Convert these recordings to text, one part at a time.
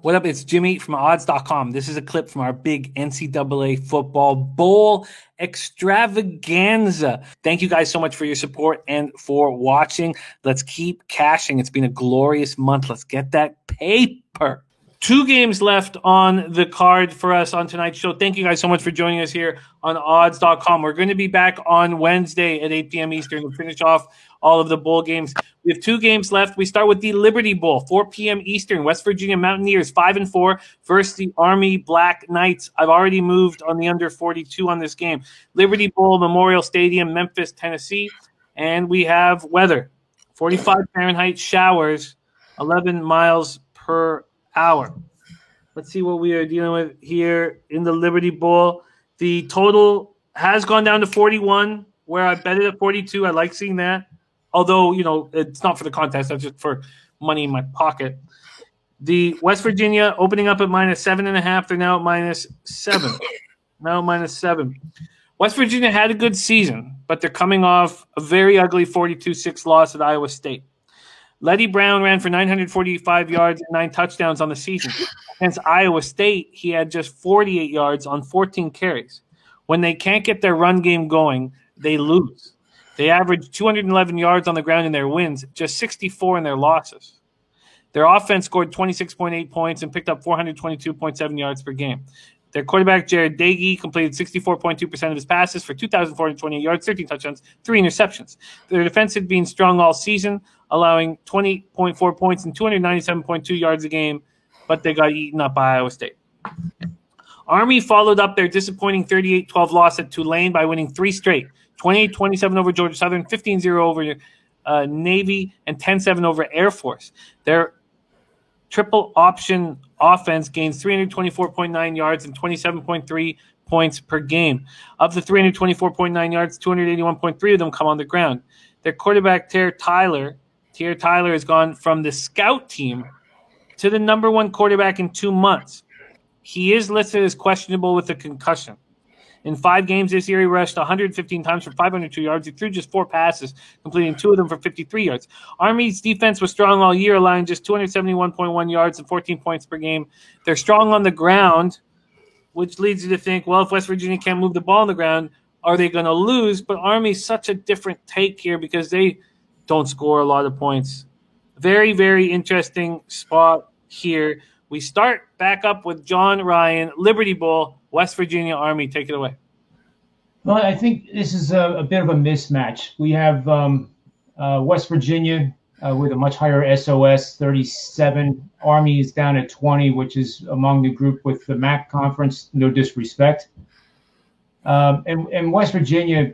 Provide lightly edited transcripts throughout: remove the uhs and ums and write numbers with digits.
What up? It's Jimmy from odds.com. This is a clip from our big NCAA football bowl extravaganza. Thank you guys so much for your support and for watching. Let's keep cashing. It's been a glorious month. Let's get that paper. 2 games left on the card for us on tonight's show. Thank you guys so much for joining us here on odds.com. We're going to be back on Wednesday at 8 p.m. Eastern to finish off all of the bowl games. We have 2 games left. We start with the Liberty Bowl, 4 p.m. Eastern. West Virginia Mountaineers, 5-4 versus the Army Black Knights. I've already moved on the under 42 on this game. Liberty Bowl, Memorial Stadium, Memphis, Tennessee. And we have weather, 45 Fahrenheit showers, 11 miles per hour. Let's see what we are dealing with here in the Liberty Bowl. The total has gone down to 41, where I bet it at 42. I like seeing that. Although, it's not for the contest. That's just for money in my pocket. The West Virginia opening up at -7.5. They're now at -7. Now -7. West Virginia had a good season, but they're coming off a very ugly 42-6 loss at Iowa State. Letty Brown ran for 945 yards and 9 touchdowns on the season. Against Iowa State, he had just 48 yards on 14 carries. When they can't get their run game going, they lose. They averaged 211 yards on the ground in their wins, just 64 in their losses. Their offense scored 26.8 points and picked up 422.7 yards per game. Their quarterback, Jared Dagey, completed 64.2% of his passes for 2,428 yards, 13 touchdowns, 3 interceptions. Their defense had been strong all season, allowing 20.4 points and 297.2 yards a game, but they got eaten up by Iowa State. Army followed up their disappointing 38-12 loss at Tulane by winning 3 straight, 28-27 over Georgia Southern, 15-0 over Navy, and 10-7 over Air Force. Their triple option offense gains 324.9 yards and 27.3 points per game. Of the 324.9 yards, 281.3 of them come on the ground. Their quarterback, Tyer Tyler has gone from the scout team to the number 1 quarterback in 2 months. He is listed as questionable with a concussion. In 5 games this year, he rushed 115 times for 502 yards. He threw just 4 passes, completing 2 of them for 53 yards. Army's defense was strong all year, allowing just 271.1 yards and 14 points per game. They're strong on the ground, which leads you to think, well, if West Virginia can't move the ball on the ground, are they going to lose? But Army's such a different take here because they don't score a lot of points. Very, very interesting spot here. We start back up with John Ryan, Liberty Bowl, West Virginia Army. Take it away. Well, I think this is a bit of a mismatch. We have West Virginia with a much higher SOS, 37. Army is down at 20, which is among the group with the MAC conference, no disrespect. And West Virginia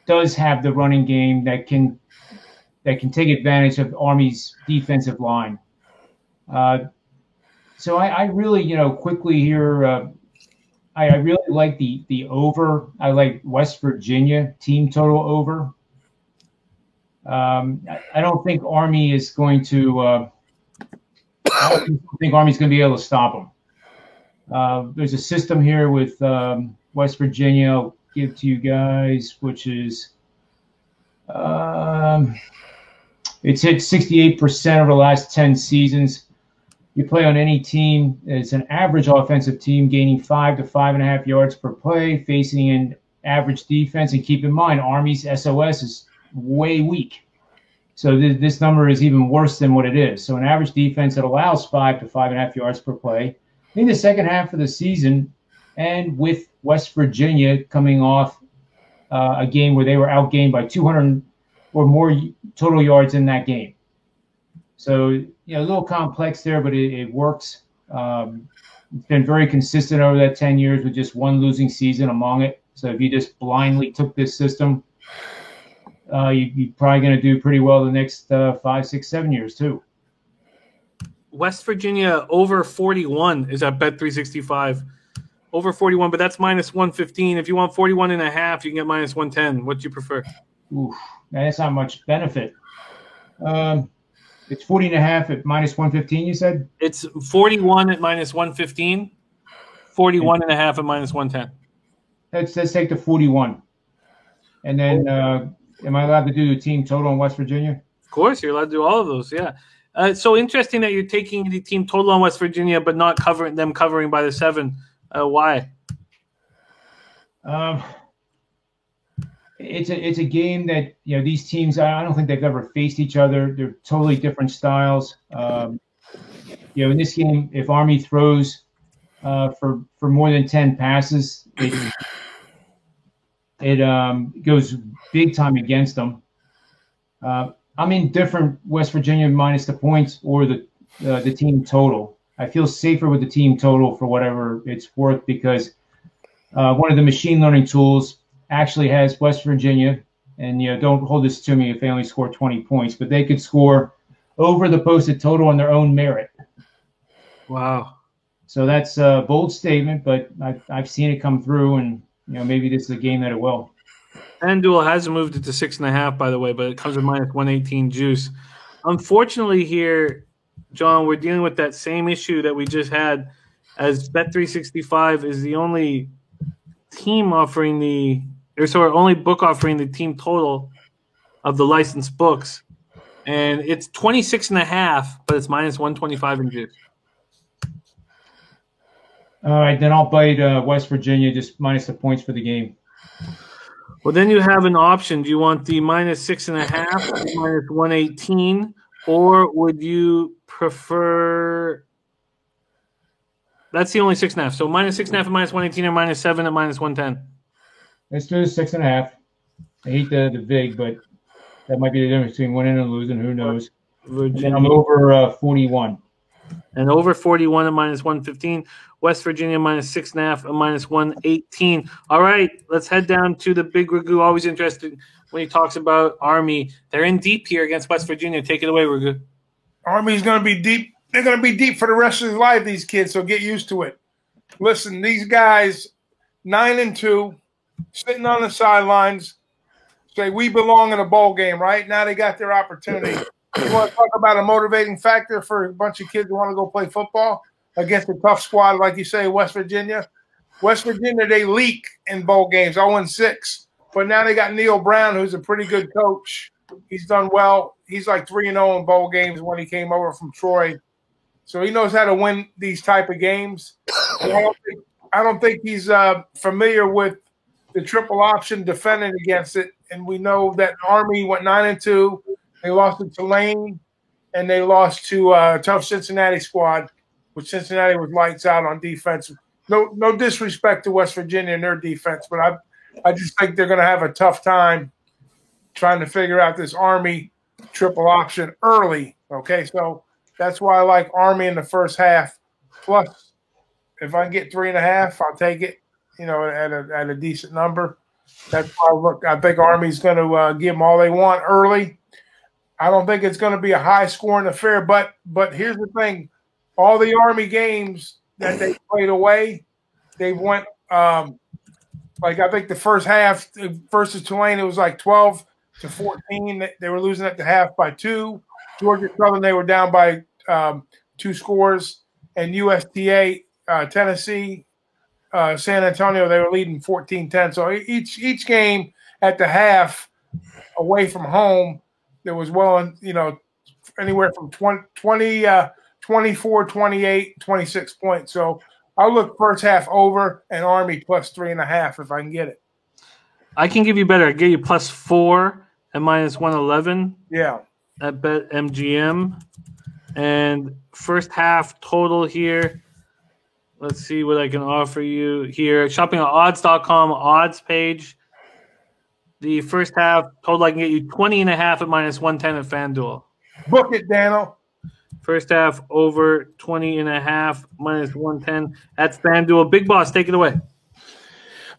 does have the running game that can take advantage of Army's defensive line. So I really, quickly here, I really like the over. I like West Virginia team total over. I don't think Army is going to. I don't think Army's going to be able to stop them. There's a system here with West Virginia. I'll give to you guys, which is it's hit 68% over the last 10 seasons. You play on any team. It's an average offensive team gaining 5 to 5.5 yards per play, facing an average defense. And keep in mind, Army's SOS is way weak. So this number is even worse than what it is. So an average defense that allows 5 to 5.5 yards per play in the second half of the season, and with West Virginia coming off a game where they were outgained by 200 or more total yards in that game. So, a little complex there, but it works. It's been very consistent over that 10 years with just 1 losing season among it. So if you just blindly took this system, you're probably going to do pretty well the next 5, 6, 7 years too. West Virginia over 41 is at Bet365. Over 41, but that's -115. If you want 41.5, you can get -110. What do you prefer? Oof, that's not much benefit. It's 40.5 at -115, you said? It's 41 at -115, 41.5 at -110. Let's take the 41. And then am I allowed to do the team total in West Virginia? Of course, you're allowed to do all of those, yeah. So interesting that you're taking the team total on West Virginia, but not covering by the 7. Why? It's a game that these teams. I don't think they've ever faced each other. They're totally different styles. In this game, if Army throws for more than 10 passes, it goes big time against them. I'm indifferent West Virginia minus the points or the team total. I feel safer with the team total for whatever it's worth because one of the machine learning tools actually has West Virginia, and don't hold this to me if they only score 20 points, but they could score over the posted total on their own merit. Wow. So that's a bold statement, but I've seen it come through, and maybe this is a game that it will. FanDuel has moved it to 6.5, by the way, but it comes with minus 118 juice. Unfortunately, here, John, we're dealing with that same issue that we just had, as Bet365 is the only team only book offering the team total of the licensed books, and it's 26.5, but it's minus 125 in juice. All right, then I'll bite West Virginia just minus the points for the game. Well, then you have an option. Do you want the minus 6.5, minus 118, or would you prefer? That's the only 6.5. So minus 6.5 at minus 118, or minus 7 at minus 110. Let's do 6.5. I hate the VIG, but that might be the difference between winning and losing. Who knows? And I'm over 41. And over 41 at minus 115. West Virginia minus 6.5 at minus 118. All right, let's head down to the big Ragu. Always interested when he talks about Army. They're in deep here against West Virginia. Take it away, Ragu. Army's going to be deep. They're going to be deep for the rest of their life, these kids, so get used to it. Listen, these guys, 9-2, sitting on the sidelines, say, we belong in a bowl game, right? Now they got their opportunity. You want to talk about a motivating factor for a bunch of kids who want to go play football against a tough squad, like you say, West Virginia? West Virginia, they leak in bowl games, 0-6. But now they got Neil Brown, who's a pretty good coach. He's done well. He's like 3-0 in bowl games when he came over from Troy. So he knows how to win these type of games. I don't think he's familiar with the triple option defending against it. And we know that Army went 9-2. They lost to Tulane, and they lost to a tough Cincinnati squad, which Cincinnati was lights out on defense. No disrespect to West Virginia and their defense, but I just think they're going to have a tough time trying to figure out this Army triple option early. Okay, so that's why I like Army in the first half. Plus, if I can get 3.5, I'll take it. At a decent number. That's why I think Army's going to give them all they want early. I don't think it's going to be a high-scoring affair, but here's the thing: all the Army games that they played away, they went I think the first half versus Tulane, it was like 12-14. They were losing at the half by 2. Georgia Southern, they were down by 2 scores, and USTA, Tennessee, San Antonio, they were leading 14-10. So each game at the half away from home, there was anywhere from 24, 28, 26 points. So I'll look first half over and Army plus 3.5 if I can get it. I can give you better. I give you plus 4 at minus 111. Yeah. At BetMGM. And first half total here. Let's see what I can offer you here. Shopping on odds.com odds page. The first half total, I can get you 20.5 at minus 110 at FanDuel. Book it, Daniel. First half over 20.5 minus 110. That's FanDuel. Big Boss, take it away.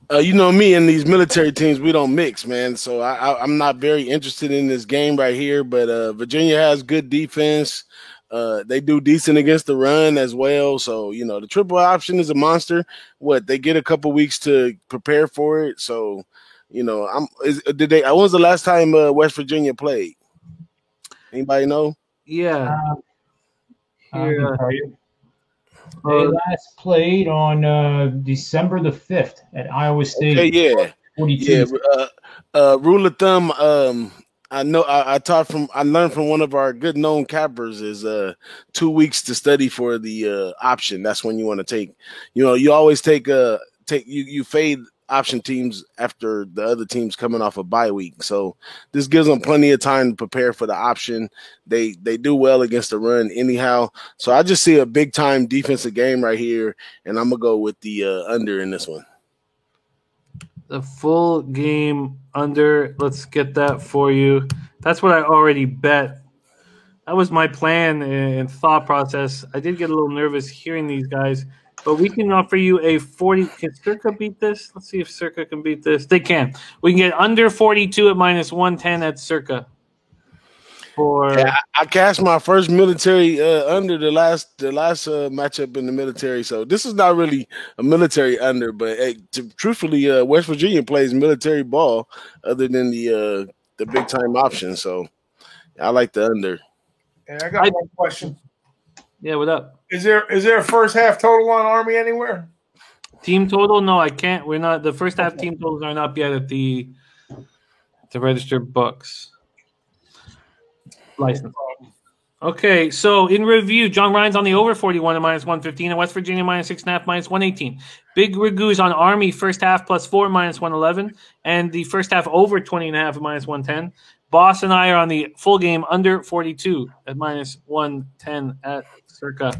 Me and these military teams, we don't mix, man. So I'm not very interested in this game right here. But Virginia has good defense. They do decent against the run as well. So, the triple option is a monster. They get a couple weeks to prepare for it. So, when was the last time West Virginia played? Anybody know? Yeah. They last played on December the 5th at Iowa State. Okay, yeah. 42. Yeah. Rule of thumb, I know I learned from one of our good known cappers is 2 weeks to study for the option. That's when you want to take. You always you fade option teams after the other teams coming off a bye week. So this gives them plenty of time to prepare for the option. They do well against the run anyhow. So I just see a big time defensive game right here, and I'm gonna go with the under in this one. The full game under. Let's get that for you. That's what I already bet. That was my plan and thought process. I did get a little nervous hearing these guys, but we can offer you a 40. Can Circa beat this? Let's see if Circa can beat this. They can. We can get under 42 at minus 110 at Circa. I cashed my first military under the last matchup in the military, so this is not really a military under, but truthfully, West Virginia plays military ball other than the big time option, so I like the under. And I got one question. Yeah, what up? Is there a first half total on Army anywhere? Team total? No, I can't. We're not. The first half team totals aren't up yet at the registered books. License. Okay, so in review, John Ryan's on the over 41 at minus 115, and West Virginia minus 6.5, minus 118. Big Ragu's on Army first half plus 4, minus 111, and the first half over 20.5 at minus 110. Boss and I are on the full game under 42 at minus 110 at Circa.